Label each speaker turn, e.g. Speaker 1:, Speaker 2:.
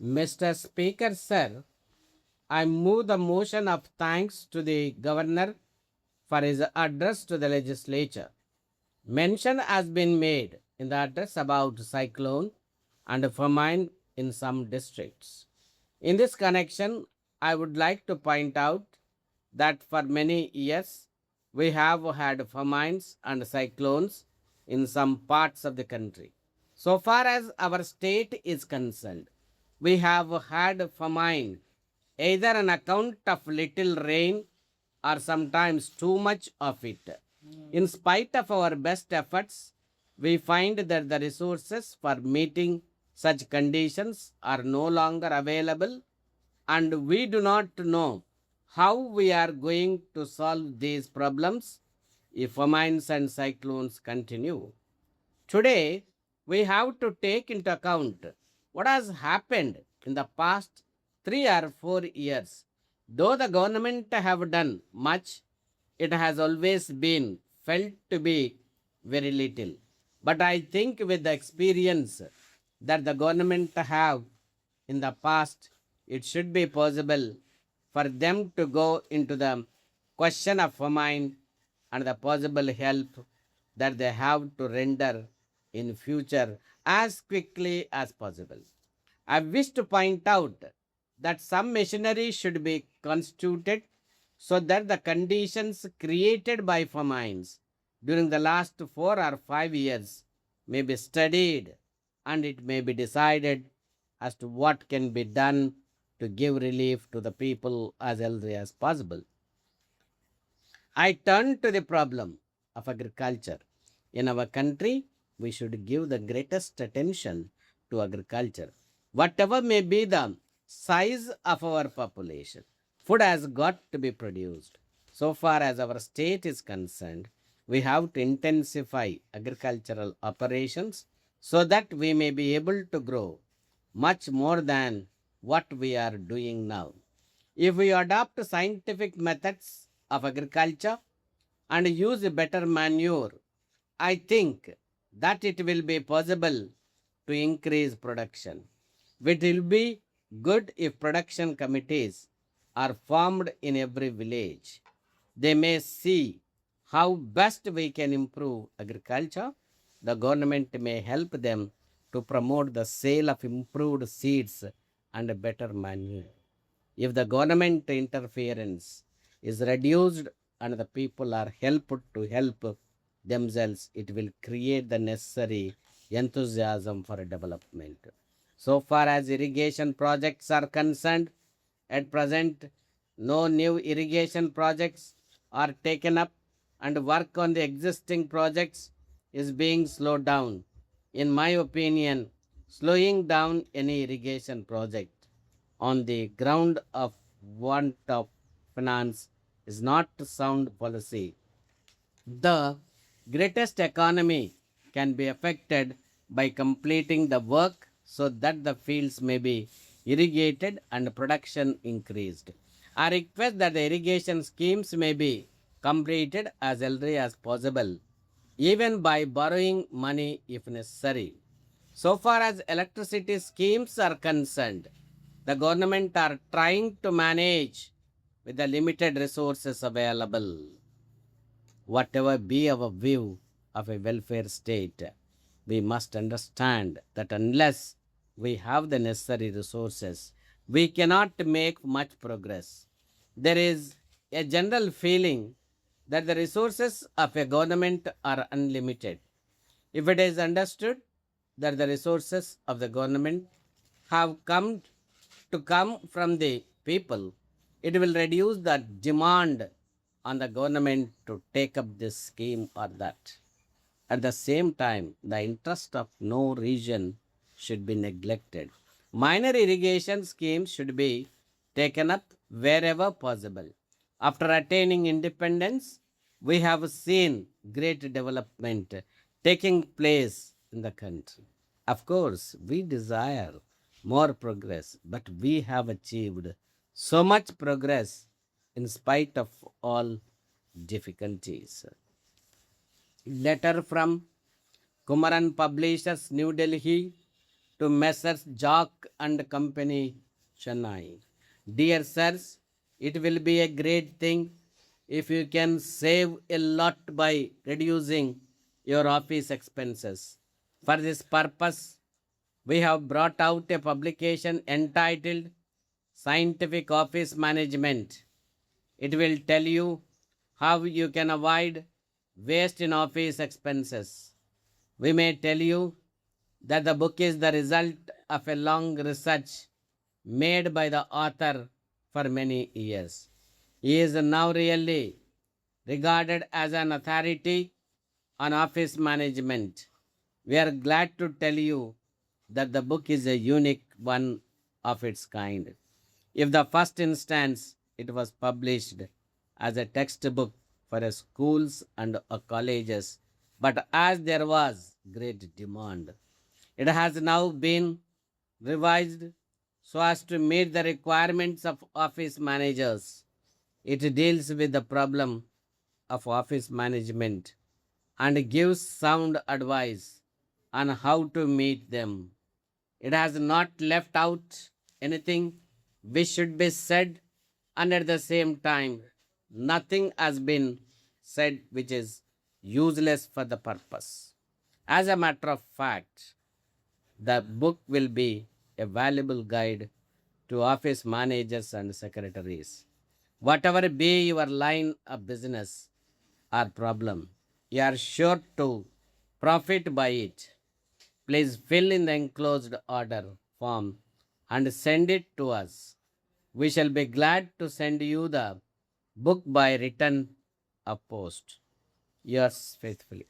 Speaker 1: Mr. Speaker, sir, I move the motion of thanks to the Governor for his address to the legislature. Mention has been made in the address about cyclone and famine in some districts. In this connection, I would like to point out that for many years we have had famines and cyclones in some parts of the country. So far as our state is concerned, we have had famine either on account of little rain or sometimes too much of it. In spite of our best efforts, we find that the resources for meeting such conditions are no longer available, and we do not know how we are going to solve these problems if famines and cyclones continue. Today, we have to take into account what has happened in the past 3 or 4 years. Though the government have done much, it has always been felt to be very little. But I think with the experience that the government have in the past, it should be possible for them to go into the question of famine and the possible help that they have to render in future as quickly as possible. I wish to point out that some machinery should be constituted so that the conditions created by famines during the last 4 or 5 years may be studied, and it may be decided as to what can be done to give relief to the people as early as possible. I turn to the problem of agriculture. In our country, we should give the greatest attention to agriculture. Whatever may be the size of our population, food has got to be produced. So far as our state is concerned, we have to intensify agricultural operations so that we may be able to grow much more than what we are doing now. If we adopt scientific methods of agriculture and use better manure, I think that it will be possible to increase production. It will be good if production committees are formed in every village. They may see how best we can improve agriculture. The government may help them to promote the sale of improved seeds and better manure. If the government interference is reduced and the people are helped to help themselves, it will create the necessary enthusiasm for development. So far as irrigation projects are concerned, at present, no new irrigation projects are taken up, and work on the existing projects is being slowed down. In my opinion, slowing down any irrigation project on the ground of want of finance is not sound policy. The greatest economy can be affected by completing the work so that the fields may be irrigated and production increased. I request that the irrigation schemes may be completed as early as possible, even by borrowing money if necessary. So far as electricity schemes are concerned, the government are trying to manage with the limited resources available. Whatever be our view of a welfare state, we must understand that unless we have the necessary resources, we cannot make much progress. There is a general feeling that the resources of a government are unlimited. If it is understood that the resources of the government have come from the people, it will reduce the demand on the government to take up this scheme or that. At the same time, the interest of no region should be neglected. Minor irrigation schemes should be taken up wherever possible. After attaining independence, we have seen great development taking place in the country. Of course, we desire more progress, but we have achieved so much progress in spite of all difficulties. Letter from Kumaran Publishers, New Delhi, to Messrs. Jock and Company, Chennai. Dear sirs, it will be a great thing if you can save a lot by reducing your office expenses. For this purpose, we have brought out a publication entitled Scientific Office Management. It will tell you how you can avoid waste in office expenses. We may tell you that the book is the result of a long research made by the author for many years. He is now really regarded as an authority on office management. We are glad to tell you that the book is a unique one of its kind. If the first instance it was published as a textbook for a schools and a colleges, but as there was great demand, it has now been revised so as to meet the requirements of office managers. It deals with the problem of office management and gives sound advice on how to meet them. It has not left out anything which should be said, and at the same time, nothing has been said which is useless for the purpose. As a matter of fact, the book will be a valuable guide to office managers and secretaries. Whatever be your line of business or problem, you are sure to profit by it. Please fill in the enclosed order form and send it to us. We shall be glad to send you the book by return of post. Yours faithfully.